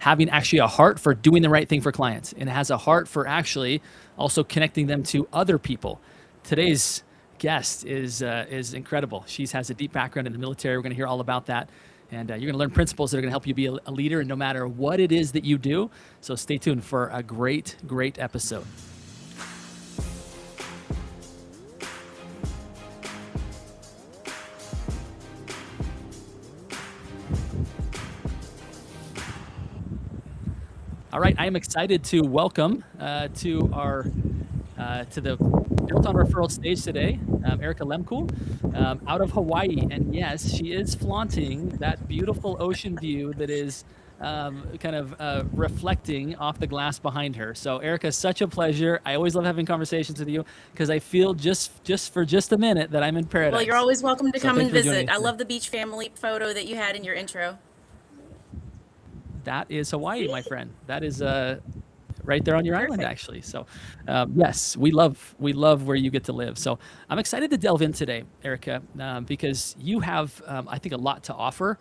having actually a heart for doing the right thing for clients, and has a heart for actually also connecting them to other people. Today's guest is incredible. She has a deep background in the military. We're going to hear all about that. And you're going to learn principles that are going to help you be a leader, and no matter what it is that you do. So stay tuned for a great, great episode. All right, I am excited to welcome to the Built on Referral stage today, Erica Lehmkuhl, out of Hawaii. And yes, she is flaunting that beautiful ocean view that is reflecting off the glass behind her. So Erica, such a pleasure. I always love having conversations with you because I feel just for a minute that I'm in paradise. Well, you're always welcome to come and visit. I love the beach family photo that you had in your intro. That is Hawaii, my friend. That is right there on your island, actually. So yes, we love where you get to live. So I'm excited to delve in today, Erica, because you have, I think, a lot to offer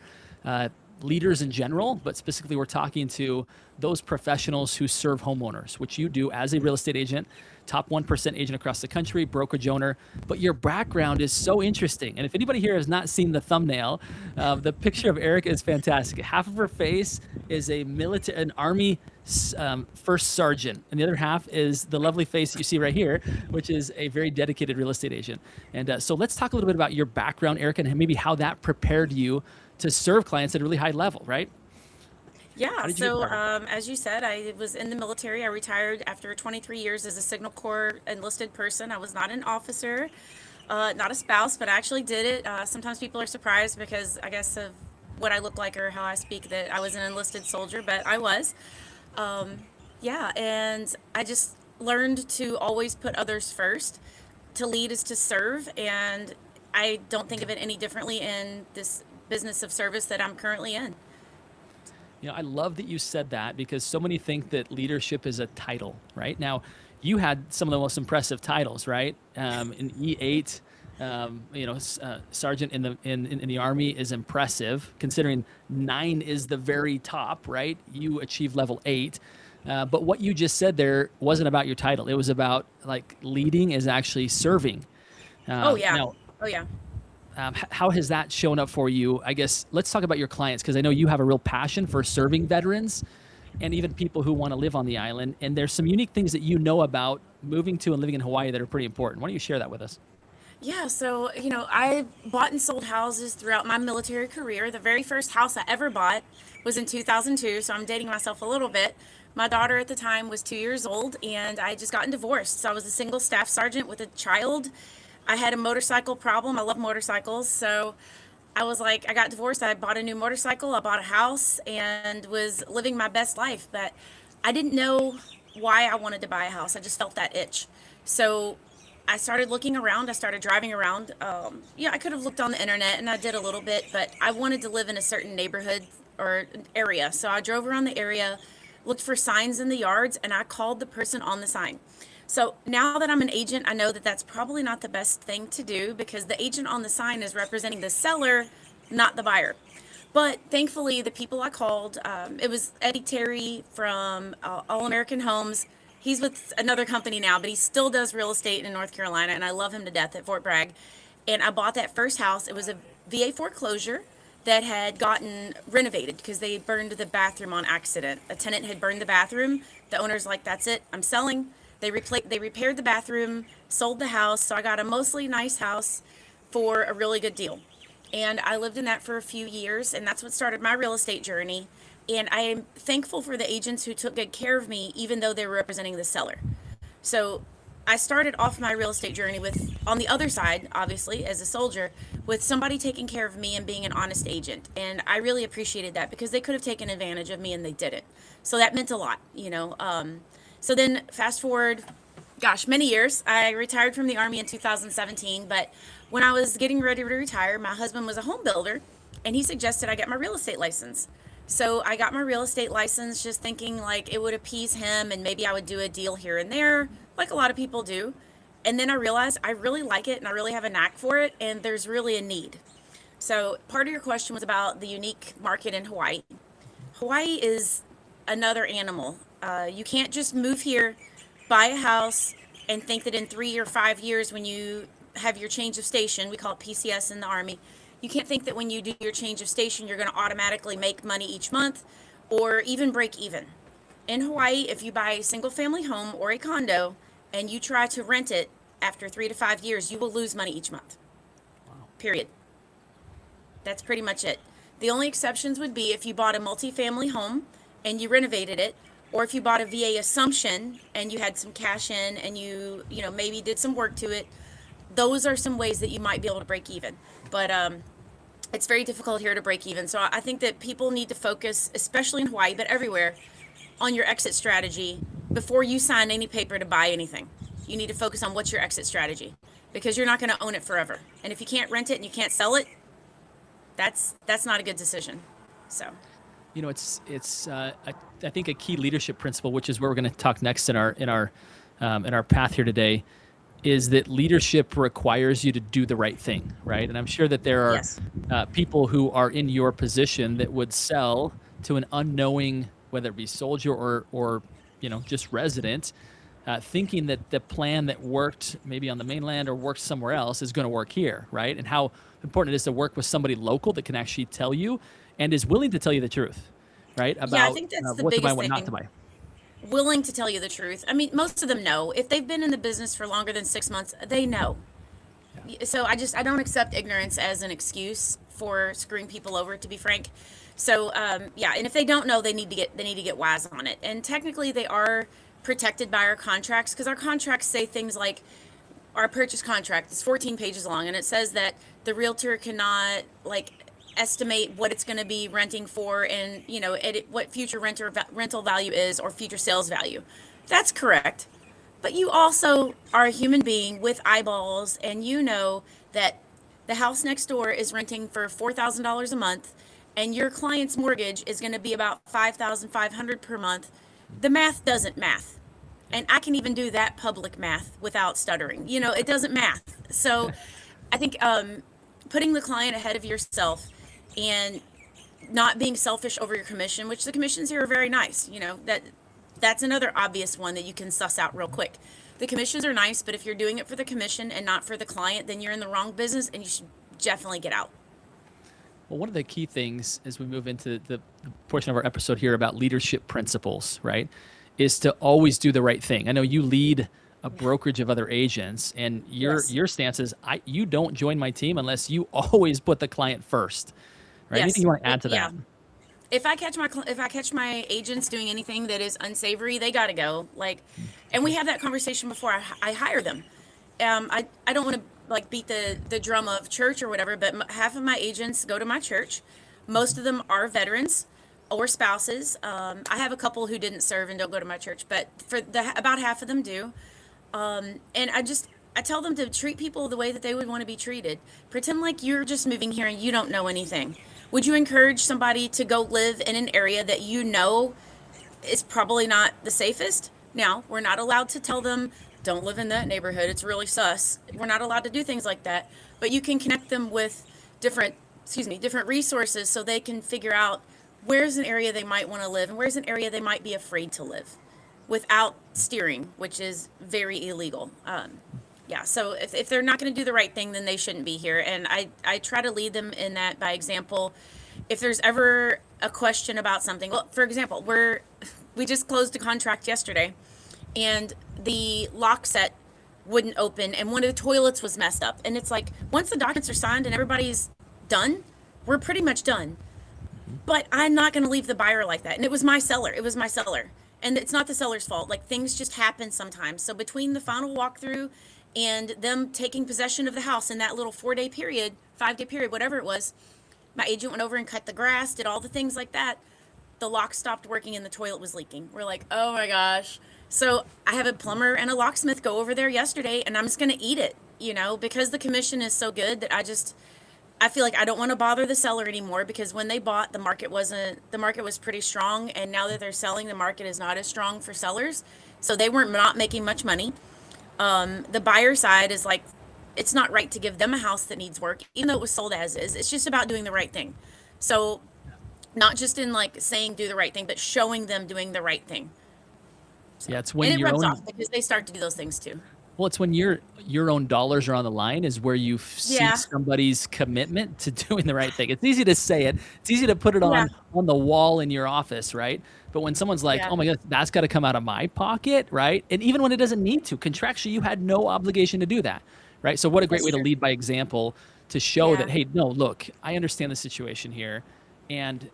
leaders in general, but specifically we're talking to those professionals who serve homeowners, which you do as a real estate agent, top 1% agent across the country, brokerage owner. But your background is so interesting. And if anybody here has not seen the thumbnail, the picture of Erica is fantastic. Half of her face is an Army first sergeant, and the other half is the lovely face that you see right here, which is a very dedicated real estate agent. And so let's talk a little bit about your background, Erica, and maybe how that prepared you to serve clients at a really high level, right? Yeah, so as you said, I was in the military. I retired after 23 years as a Signal Corps enlisted person. I was not an officer, not a spouse, but I actually did it. Sometimes people are surprised because I guess of what I look like or how I speak that I was an enlisted soldier, but I was. Yeah, and I just learned to always put others first. To lead is to serve, and I don't think of it any differently in this business of service that I'm currently in. You know, I love that you said that because so many think that leadership is a title, right? Now, you had some of the most impressive titles, right? An E8, sergeant in the Army is impressive, considering 9 is the very top, right? You achieved level 8. But what you just said there wasn't about your title. It was about like leading is actually serving. Oh yeah. Now, oh yeah. How has that shown up for you? I guess let's talk about your clients, because I know you have a real passion for serving veterans and even people who want to live on the island. And there's some unique things that you know about moving to and living in Hawaii that are pretty important. Why don't you share that with us? Yeah, so, I bought and sold houses throughout my military career. The very first house I ever bought was in 2002, so I'm dating myself a little bit. My daughter at the time was 2 years old, and I had just gotten divorced. So I was a single staff sergeant with a child. I had a motorcycle problem. I love motorcycles. So I was like, I got divorced. I bought a new motorcycle. I bought a house and was living my best life. But I didn't know why I wanted to buy a house. I just felt that itch. So I started looking around. I started driving around. I could have looked on the internet, and I did a little bit, but I wanted to live in a certain neighborhood or area. So I drove around the area, looked for signs in the yards, and I called the person on the sign. So now that I'm an agent, I know that that's probably not the best thing to do because the agent on the sign is representing the seller, not the buyer. But thankfully, the people I called, it was Eddie Terry from All American Homes. He's with another company now, but he still does real estate in North Carolina, and I love him to death at Fort Bragg. And I bought that first house. It was a VA foreclosure that had gotten renovated because they burned the bathroom on accident. A tenant had burned the bathroom. The owner's like, that's it, I'm selling. They repaired the bathroom, sold the house, so I got a mostly nice house for a really good deal. And I lived in that for a few years, and that's what started my real estate journey. And I am thankful for the agents who took good care of me, even though they were representing the seller. So I started off my real estate journey with, on the other side, obviously, as a soldier, with somebody taking care of me and being an honest agent. And I really appreciated that because they could have taken advantage of me and they didn't. So that meant a lot, So then fast forward, many years. I retired from the Army in 2017, but when I was getting ready to retire, my husband was a home builder, and he suggested I get my real estate license. So I got my real estate license just thinking like it would appease him and maybe I would do a deal here and there, like a lot of people do. And then I realized I really like it and I really have a knack for it, and there's really a need. So part of your question was about the unique market in Hawaii. Hawaii is another animal. You can't just move here, buy a house, and think that in 3 or 5 years, when you have your change of station, we call it PCS in the Army, you can't think that when you do your change of station, you're going to automatically make money each month or even break even. In Hawaii, if you buy a single family home or a condo and you try to rent it after 3 to 5 years, you will lose money each month. Wow. Period. That's pretty much it. The only exceptions would be if you bought a multifamily home and you renovated it, or if you bought a VA assumption and you had some cash in and you know, maybe did some work to it. Those are some ways that you might be able to break even. But it's very difficult here to break even. So I think that people need to focus, especially in Hawaii, but everywhere, on your exit strategy before you sign any paper to buy anything. You need to focus on what's your exit strategy, because you're not going to own it forever. And if you can't rent it and you can't sell it, that's not a good decision. So, You know, I think a key leadership principle, which is where we're going to talk next in our path here today, is that leadership requires you to do the right thing, right? And I'm sure that there are yes. people who are in your position that would sell to an unknowing, whether it be soldier or you know, just resident, thinking that the plan that worked maybe on the mainland or worked somewhere else is going to work here, right? And how important it is to work with somebody local that can actually tell you and is willing to tell you the truth, right? Yeah, I About think that's the what to buy, biggest what not to thing. buy. Willing to tell you the truth. I mean, most of them know. If they've been in the business for longer than 6 months, they know. Yeah. So I don't accept ignorance as an excuse for screwing people over, to be frank. So yeah, and if they don't know, they need to get wise on it. And technically, they are protected by our contracts, because our contracts say things like, our purchase contract is 14 pages long, and it says that the realtor cannot, like, estimate what it's going to be renting for, and you know, edit what future rental value is, or future sales value. That's correct. But you also are a human being with eyeballs, and you know that the house next door is renting for $4,000 a month, and your client's mortgage is going to be about 5,500 per month. The math doesn't math. Yeah. And I can even do that public math without stuttering. You know, it doesn't math. So I think putting the client ahead of yourself, and not being selfish over your commission, which the commissions here are very nice. You know, that's another obvious one that you can suss out real quick. The commissions are nice, but if you're doing it for the commission and not for the client, then you're in the wrong business, and you should definitely get out. Well, one of the key things as we move into the portion of our episode here about leadership principles, right, is to always do the right thing. I know you lead a brokerage of other agents, and Yes. your stance is you don't join my team unless you always put the client first, right? Anything Yes. you want to add to Yeah. that? If I catch my agents doing anything that is unsavory, they got to go. Like, and we have that conversation before I hire them. I don't want to, like, beat the drum of church or whatever, but half of my agents go to my church. Most of them are veterans or spouses. I have a couple who didn't serve and don't go to my church, but about half of them do. And I tell them to treat people the way that they would want to be treated. Pretend like you're just moving here and you don't know anything. Would you encourage somebody to go live in an area that you know is probably not the safest? Now, we're not allowed to tell them, don't live in that neighborhood, it's really sus. We're not allowed to do things like that. But you can connect them with different resources, so they can figure out where's an area they might want to live and where's an area they might be afraid to live without steering, which is very illegal. Yeah, so if they're not going to do the right thing, then they shouldn't be here. And I try to lead them in that by example. If there's ever a question about something, well, for example, we just closed a contract yesterday, and the lock set wouldn't open, and one of the toilets was messed up. And it's like, once the documents are signed and everybody's done, we're pretty much done. But I'm not going to leave the buyer like that. And it was my seller. It was my seller. And it's not the seller's fault. Like, things just happen sometimes. So between the final walkthrough and them taking possession of the house in that little 4-day period, 5-day period, whatever it was, my agent went over and cut the grass, did all the things like that. The lock stopped working and the toilet was leaking. We're like, oh my gosh. So I have a plumber and a locksmith go over there yesterday, and I'm just going to eat it, because the commission is so good that I feel like I don't want to bother the seller anymore, because when they bought, the market was pretty strong, and now that they're selling, the market is not as strong for sellers. So they weren't not making much money. The buyer side is like, it's not right to give them a house that needs work, even though it was sold as is. It's just about doing the right thing. So not just in like saying do the right thing, but showing them doing the right thing. Yeah, So, it's and when it your rubs own off because they start to do those things too. well, it's when your own dollars are on the line is where you see Yeah. somebody's commitment to doing the right thing. It's easy to say it. It's easy to put it Yeah. on the wall in your office, right? But when someone's like, Yeah. "Oh my God, that's got to come out of my pocket," right? And even when it doesn't need to, contractually, you had no obligation to do that, right? So what a great That's way to true. lead by example to show that, Yeah. hey, no, look, I understand the situation here, and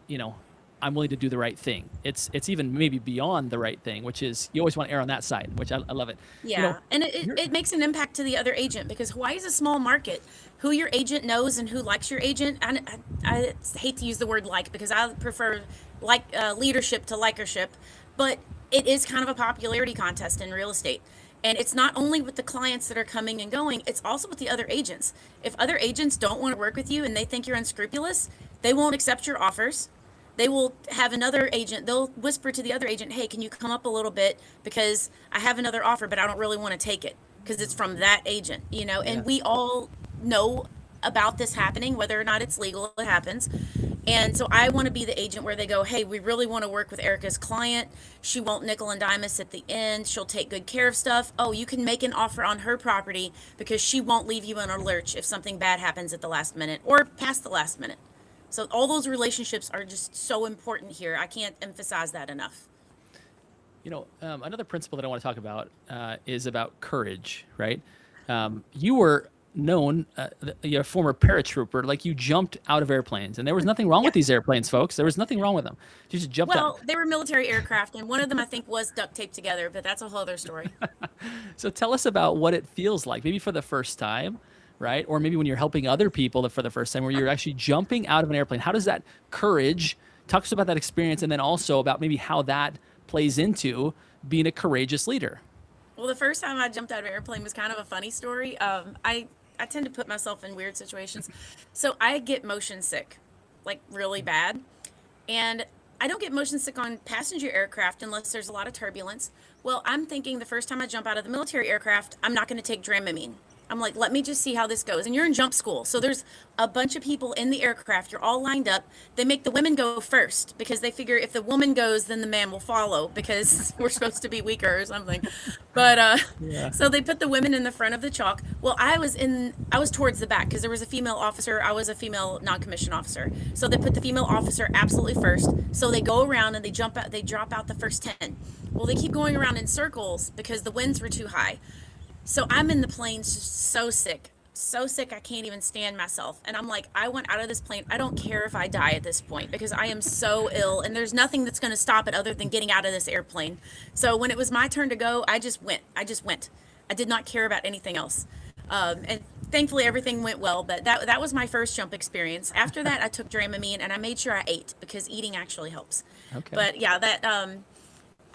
I'm willing to do the right thing. It's even maybe beyond the right thing, which is you always want to err on that side, which I love it. You know, Yeah, and you're it makes an impact to the other agent because Hawaii is a small market. Who your agent knows and who likes your agent, I hate to use the word like because I prefer like leadership to likership, but it is kind of a popularity contest in real estate. And it's not only with the clients that are coming and going, it's also with the other agents. If other agents don't want to work with you and they think you're unscrupulous, they won't accept your offers. They will have another agent, they'll whisper to the other agent, hey, can you come up a little bit because I have another offer, but I don't really want to take it because it's from that agent, yeah. and we all know about this happening, whether or not it's legal, it happens. And so I want to be the agent where they go, hey, we really want to work with Erica's client. She won't nickel and dime us at the end. She'll take good care of stuff. Oh, you can make an offer on her property because she won't leave you in a lurch if something bad happens at the last minute or past the last minute. So all those relationships are just so important here. I can't emphasize that enough. Another principle that I want to talk about is about courage, right? You were known, you're a former paratrooper, like you jumped out of airplanes, and there was nothing wrong Yeah. with these airplanes, folks. There was nothing wrong with them. You just jumped out. Well, they were military aircraft, and one of them I think was duct taped together, but that's a whole other story. So tell us about what it feels like, maybe for the first time, right? Or maybe when you're helping other people for the first time, where you're actually jumping out of an airplane. How does that courage, talk to us about that experience, and then also about maybe how that plays into being a courageous leader. Well, the first time I jumped out of an airplane was kind of a funny story. I tend to put myself in weird situations, so I get motion sick, like really bad, and I don't get motion sick on passenger aircraft unless there's a lot of turbulence. Well, I'm thinking the first time I jump out of the military aircraft, I'm not going to take Dramamine. I'm like, let me just see how this goes. And you're in jump school. So there's a bunch of people in the aircraft. You're all lined up. They make the women go first because they figure if the woman goes, then the man will follow because we're supposed to be weaker or something. But Yeah. so they put the women in the front of the chalk. Well, I was towards the back because there was a female officer. I was a female non-commissioned officer. So they put the female officer absolutely first. So they go around and they drop out the first 10. Well, they keep going around in circles because the winds were too high. So I'm in the plane so sick I can't even stand myself. And I'm like, I went out of this plane. I don't care if I die at this point because I am so ill and there's nothing that's going to stop it other than getting out of this airplane. So when it was my turn to go, I just went. I did not care about anything else. And thankfully everything went well, but that was my first jump experience. After that, I took Dramamine and I made sure I ate because eating actually helps. Okay. But yeah,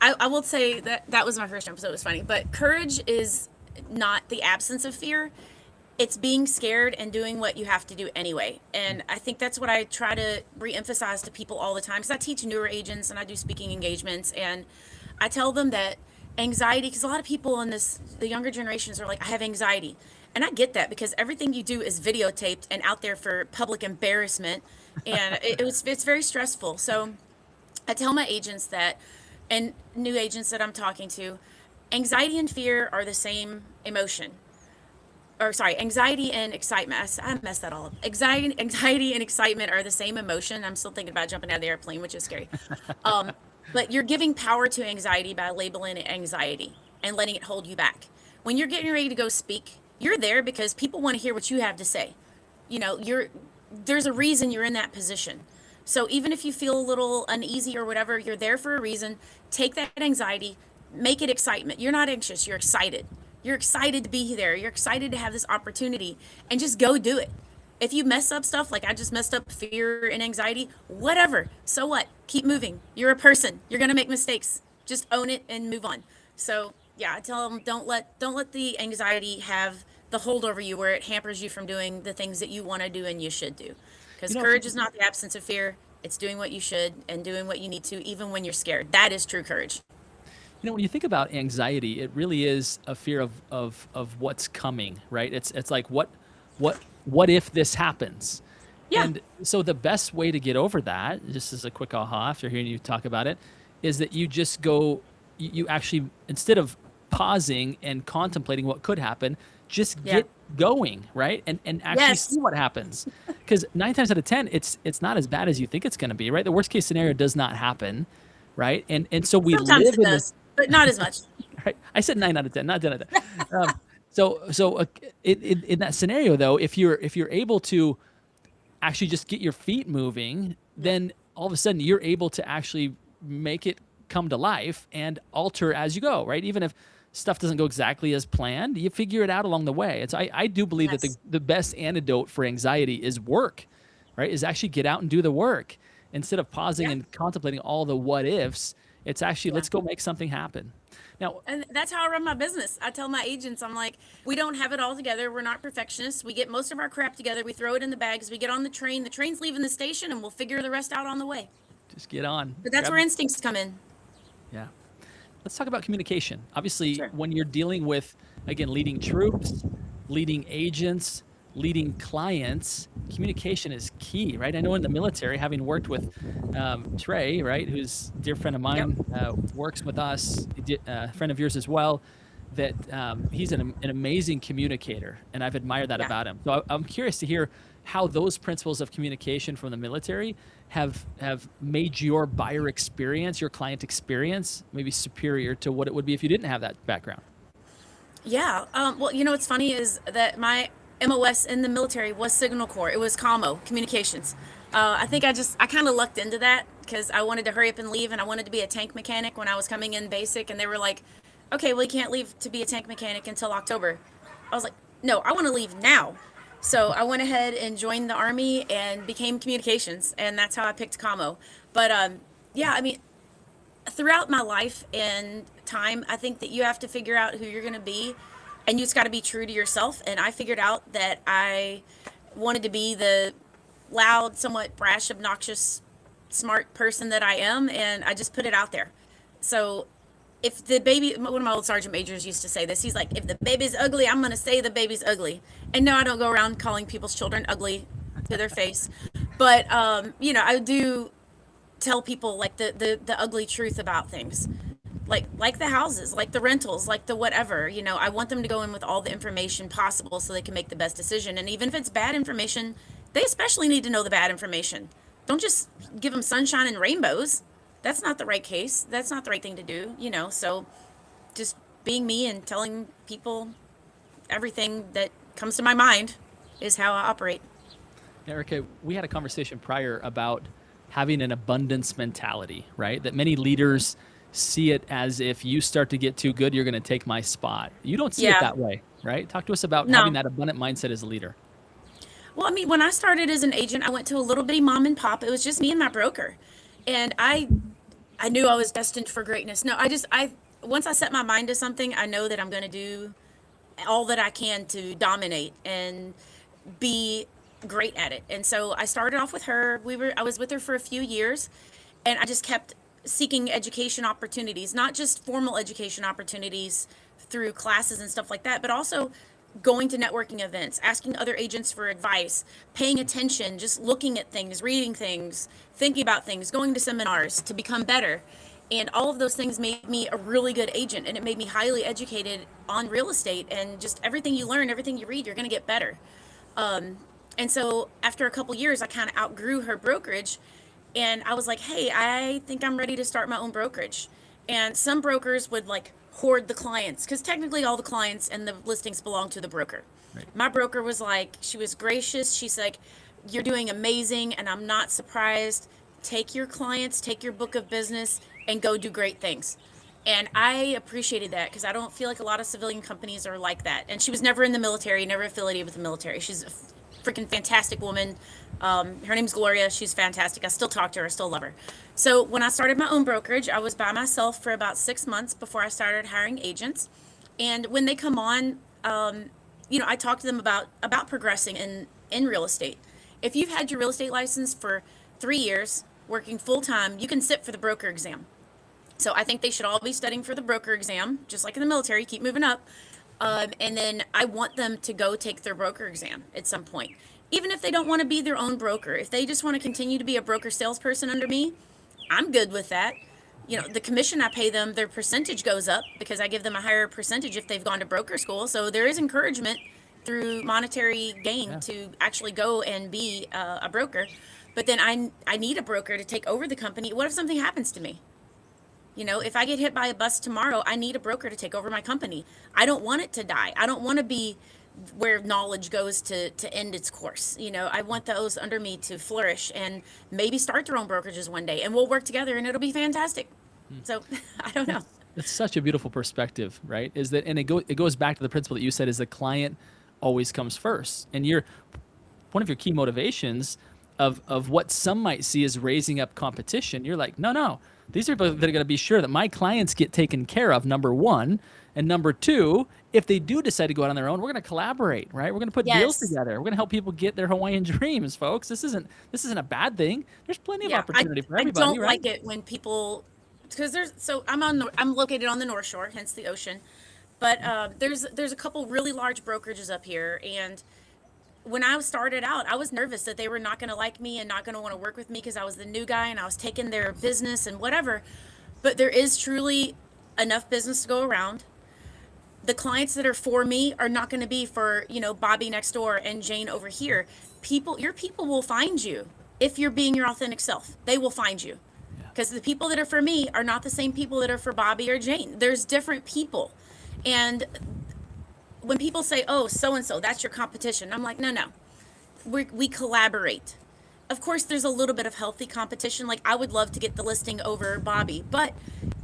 I will say that was my first jump, so it was funny. But courage is not the absence of fear. It's being scared and doing what you have to do anyway. And I think that's what I try to re-emphasize to people all the time because I teach newer agents and I do speaking engagements and I tell them that anxiety, because a lot of people in the younger generations are like, I have anxiety. And I get that because everything you do is videotaped and out there for public embarrassment. And it's very stressful. So I tell my agents that, and new agents that I'm talking to, anxiety and fear are the same emotion. Or sorry, anxiety and excitement. I messed that all up. Anxiety and excitement are the same emotion. I'm still thinking about jumping out of the airplane, which is scary. Um, but you're giving power to anxiety by labeling it anxiety and letting it hold you back. When you're getting ready to go speak, you're there because people want to hear what you have to say. There's a reason you're in that position. So even if you feel a little uneasy or whatever, you're there for a reason. Take that anxiety, make it excitement. You're not anxious, you're excited. You're excited to be there. You're excited to have this opportunity and just go do it. If you mess up stuff like I just messed up fear and anxiety, whatever. So what? Keep moving. You're a person. You're going to make mistakes. Just own it and move on. So, yeah, I tell them don't let the anxiety have the hold over you where it hampers you from doing the things that you want to do and you should do. Because You know, courage is not the absence of fear. It's doing what you should and doing what you need to even when you're scared. That is true courage. when you think about anxiety, it really is a fear of what's coming, right? It's like what if this happens? Yeah. And so the best way to get over that, just as a quick aha after hearing you talk about it, is that you just go, you actually, instead of pausing and contemplating what could happen, just Yeah. get going, right? And actually Yes. see what happens. Because 9 times out of 10, it's not as bad as you think it's going to be, right? The worst case scenario does not happen, right? And so we Sometimes live it in this, does, but not as much. right? I said 9 out of 10, not 10 out of 10. In that scenario, though, if you're able to actually just get your feet moving, Yeah. then all of a sudden you're able to actually make it come to life and alter as you go, right? Even if stuff doesn't go exactly as planned, you figure it out along the way. And so I do believe that Yes. the best antidote for anxiety is work, right? Is actually get out and do the work instead of pausing Yeah. and contemplating all the what ifs. It's actually, Yeah. let's go make something happen. Now, And that's how I run my business. I tell my agents, I'm like, we don't have it all together. We're not perfectionists. We get most of our crap together. We throw it in the bags. We get on the train. The train's leaving the station, and we'll figure the rest out on the way. just get on. But that's where instincts come in. Yeah. Let's talk about communication. Obviously, Sure. when you're dealing with, again, leading troops, leading agents, leading clients, communication is key, right? I know in the military, having worked with Trey, right, who's a dear friend of Yep. mine, works with us, a friend of yours as well, that he's an amazing communicator, and I've admired that Yeah. about him. So I'm curious to hear how those principles of communication from the military have made your buyer experience, your client experience, maybe superior to what it would be if you didn't have that background. Yeah. Well, you know what's funny is that my MOS in the military was Signal Corps. It was commo, communications. I think I kind of lucked into that because I wanted to hurry up and leave, and I wanted to be a tank mechanic when I was coming in basic, and they were like, okay, well, you can't leave to be a tank mechanic until October. I was like, no, I want to leave now. So I went ahead and joined the Army and became communications, and that's how I picked commo. But yeah, I mean, throughout my life and time, I think that you have to figure out who you're going to be, and you just got to be true to yourself. And I figured out that I wanted to be the loud, somewhat brash, obnoxious, smart person that I am, and I just put it out there. So if the baby, one of my old sergeant majors used to say this, he's like, if the baby's ugly, I'm going to say the baby's ugly. And no, I don't go around calling people's children ugly to their face. But, you know, I do tell people like the ugly truth about things, like the houses, like the rentals, like the whatever. You know, I want them to go in with all the information possible so they can make the best decision. And even if it's bad information, they especially need to know the bad information. Don't just give them sunshine and rainbows. That's not the right case. That's not the right thing to do, you know. So just being me and telling people everything that comes to my mind is how I operate. Erica, we had a conversation prior about having an abundance mentality, right? That many leaders see it as if you start to get too good, you're going to take my spot. You don't see it Yeah. that way, right? Talk to us about No. having that abundant mindset as a leader. Well, I mean, when I started as an agent, I went to a little bitty mom and pop. It was just me and my broker. And I knew I was destined for greatness. No, I once I set my mind to something, I know that I'm going to do all that I can to dominate and be great at it. And so I started off with her. I was with her for a few years, and I just kept seeking education opportunities, not just formal education opportunities through classes and stuff like that, but also going to networking events, asking other agents for advice, paying attention, just looking at things, reading things, thinking about things, going to seminars to become better. And all of those things made me a really good agent, and it made me highly educated on real estate. And just everything you learn, everything you read, you're going to get better. And so after a couple years, I kind of outgrew her brokerage, and I was like, hey, I think I'm ready to start my own brokerage. And some brokers would like hoard the clients because technically all the clients and the listings belong to the broker. Right. My broker was like, she was gracious. She's like, you're doing amazing, and I'm not surprised. Take your clients, take your book of business, and go do great things. And I appreciated that because I don't feel like a lot of civilian companies are like that. And she was never in the military, never affiliated with the military. She's a freaking fantastic woman. Her name's Gloria. She's fantastic. I still talk to her. I still love her. So when I started my own brokerage, I was by myself for about 6 months before I started hiring agents. And when they come on, you know, I talk to them about progressing in real estate. If you've had your real estate license for 3 years, working full time, you can sit for the broker exam. So I think they should all be studying for the broker exam, just like in the military, keep moving up. And then I want them to go take their broker exam at some point. even if they don't want to be their own broker, if they just want to continue to be a broker salesperson under me, I'm good with that. You know, the commission I pay them, their percentage goes up because I give them a higher percentage if they've gone to broker school. So there is encouragement through monetary gain Yeah. to actually go and be a broker. But then I need a broker to take over the company. What if something happens to me? You know, if I get hit by a bus tomorrow, I need a broker to take over my company. I don't want it to die. I don't want to be where knowledge goes to end its course. You know, I want those under me to flourish and maybe start their own brokerages one day, and we'll work together and it'll be fantastic. So I don't know. It's such a beautiful perspective, right? Is that, and it goes back to the principle that you said, is the client always comes first. And one of your key motivations of what some might see as raising up competition, you're like, no, these are people that are going to be sure that my clients get taken care of, number one. And number two, if they do decide to go out on their own, we're going to collaborate, right? We're going to put deals Yes. together. We're going to help people get their Hawaiian dreams, folks. This isn't a bad thing. There's plenty of Yeah, opportunity for I everybody, don't right? like it when people, because I'm located on the North Shore, hence the ocean, but there's a couple really large brokerages up here, and when I started out, I was nervous that they were not going to like me and not going to want to work with me because I was the new guy and I was taking their business and whatever. But there is truly enough business to go around. The clients that are for me are not going to be for, you know, Bobby next door and Jane over here. Your people will find you if you're being your authentic self. They will find you. Because the people that are for me are not the same people that are for Bobby or Jane. There's different people. And when people say, oh, so and so, that's your competition, I'm like, no. We collaborate. Of course, there's a little bit of healthy competition. Like, I would love to get the listing over Bobby, but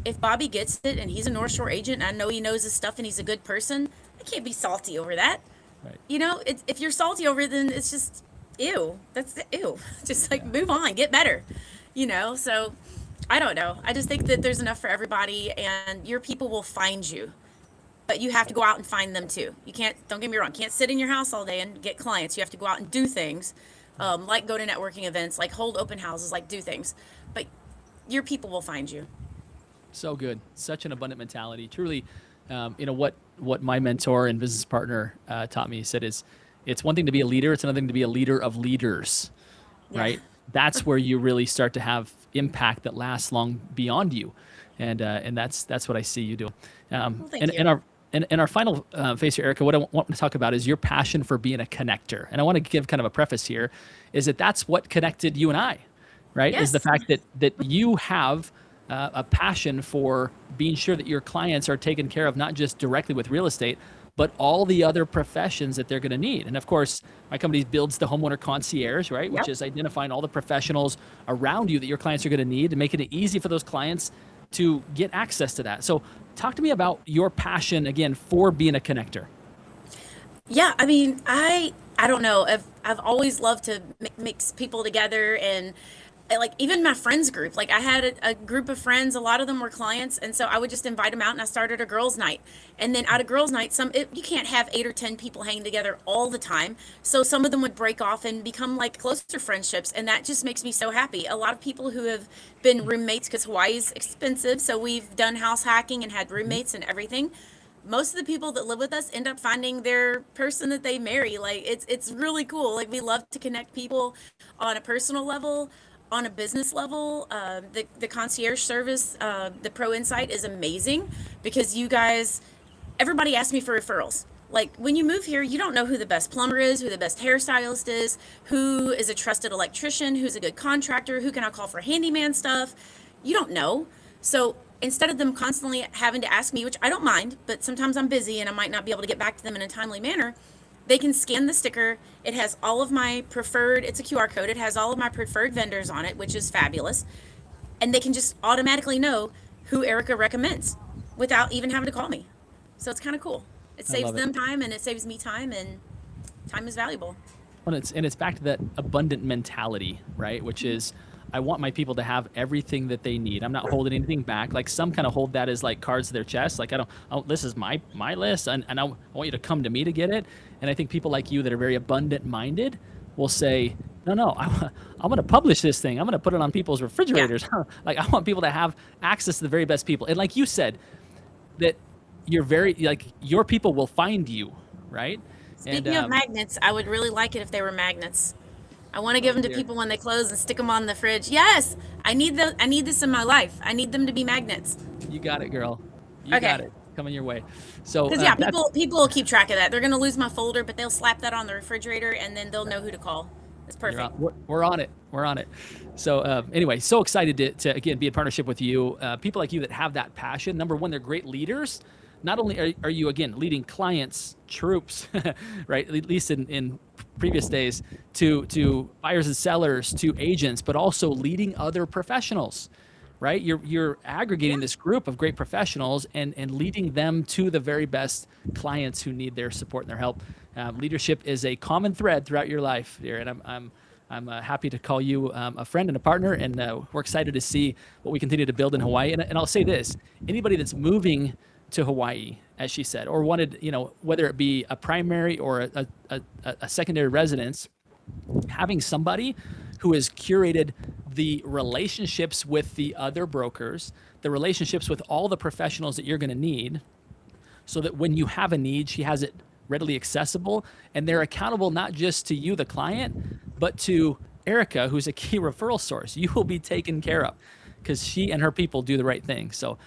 if Bobby gets it and he's a North Shore agent and I know he knows his stuff and he's a good person, I can't be salty over that. Right. You know, if you're salty over it, then it's just ew. That's ew. Just like move on, get better. You know, so I don't know. I just think that there's enough for everybody, and your people will find you. But you have to go out and find them too. You can't, don't get me wrong, can't sit in your house all day and get clients. You have to go out and do things, like go to networking events, like hold open houses, like do things. But your people will find you. So good. Such an abundant mentality. Truly, what my mentor and business partner taught me, he said, is it's one thing to be a leader. It's another thing to be a leader of leaders, Yeah. right? That's where you really start to have impact that lasts long beyond you. And that's what I see you do. Thank And you. in our final phase here, Erica, what I want to talk about is your passion for being a connector. And I want to give kind of a preface here, is that's what connected you and I, right? Is the Yes. fact that you have a passion for being sure that your clients are taken care of, not just directly with real estate, but all the other professions that they're going to need. And of course, my company builds the homeowner concierge, right? Which Yep. is identifying all the professionals around you that your clients are going to need and making it easy for those clients to get access to that. So talk to me about your passion, again, for being a connector. Yeah, I mean, I don't know. I've always loved to mix people together, and like even my friends group. Like I had a group of friends. A lot of them were clients, and so I would just invite them out, and I started a girls' night. And then out of girls' night, you can't have 8 or 10 people hanging together all the time. So some of them would break off and become like closer friendships, and that just makes me so happy. A lot of people who have been roommates, because Hawaii's expensive, so we've done house hacking and had roommates and everything. Most of the people that live with us end up finding their person that they marry. Like it's really cool. Like we love to connect people on a personal level, on a business level. The concierge service, the ProInsight is amazing because you guys, everybody asks me for referrals. Like when you move here, you don't know who the best plumber is, who the best hairstylist is, who is a trusted electrician, who's a good contractor, who can I call for handyman stuff. You don't know. So instead of them constantly having to ask me, which I don't mind, but sometimes I'm busy and I might not be able to get back to them in a timely manner, they can scan the sticker. It has all of my preferred, it's a QR code. It has all of my preferred vendors on it, which is fabulous. And they can just automatically know who Erica recommends without even having to call me. So it's kind of cool. It I saves love it. them time and it saves me time, and time is valuable. Well, it's back to that abundant mentality, right? Which is, I want my people to have everything that they need. I'm not holding anything back. Like some kind of hold that as like cards to their chest. Like this is my list, and I want you to come to me to get it. And I think people like you that are very abundant minded will say, no, I'm going to publish this thing. I'm going to put it on people's refrigerators. Like I want people to have access to the very best people. And like you said, that you're very, like your people will find you, right? And Speaking of magnets, I would really like it if they were magnets. I want to give oh them to dear, people when they close and stick them on the fridge. Yes, I need this in my life. I need them to be magnets. you got it, girl. You got Okay. it. Coming your way. So Because yeah, that's people will keep track of that. They're gonna lose my folder, but they'll slap that on the refrigerator, and then they'll know who to call. It's you're perfect. on. We're on it. We're on it. So anyway, so excited to again be in partnership with you. People like you that have that passion. Number one, they're great leaders. Not only are you again leading clients, troops, right? At least in previous days, to buyers and sellers, to agents, but also leading other professionals, right? You're Yeah. aggregating this group of great professionals and leading them to the very best clients who need their support and their help. Leadership is a common thread throughout your life, dear, and I'm happy to call you a friend and a partner, and we're excited to see what we continue to build in Hawaii. And I'll say this: anybody that's moving to Hawaii, as she said, or wanted, whether it be a primary or a secondary residence, having somebody who has curated the relationships with the other brokers, the relationships with all the professionals that you're going to need, so that when you have a need, she has it readily accessible, and they're accountable not just to you, the client, but to Erica, who's a key referral source. You will be taken care of because she and her people do the right thing. So,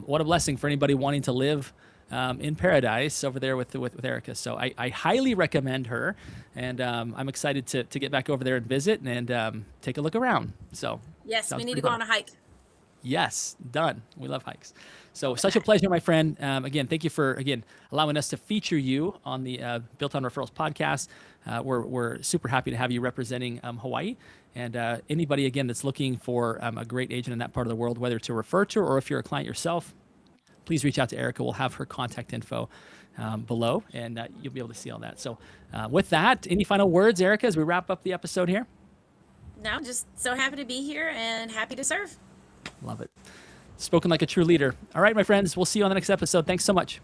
what a blessing for anybody wanting to live in paradise over there with Erica. So I highly recommend her, and I'm excited to get back over there and visit and take a look around. So Yes, we sounds need pretty to go fun. on a hike. Yes, done. We love hikes. So such a pleasure, my friend. Again, thank you for allowing us to feature you on the Built on Referrals podcast. We're super happy to have you representing Hawaii, and anybody again that's looking for a great agent in that part of the world, whether to refer to or if you're a client yourself, please reach out to Erica. We'll have her contact info below, and you'll be able to see all that. So with that, any final words, Erica, as we wrap up the episode here? No, just so happy to be here and happy to serve. Love it. Spoken like a true leader. All right, my friends, we'll see you on the next episode. Thanks so much.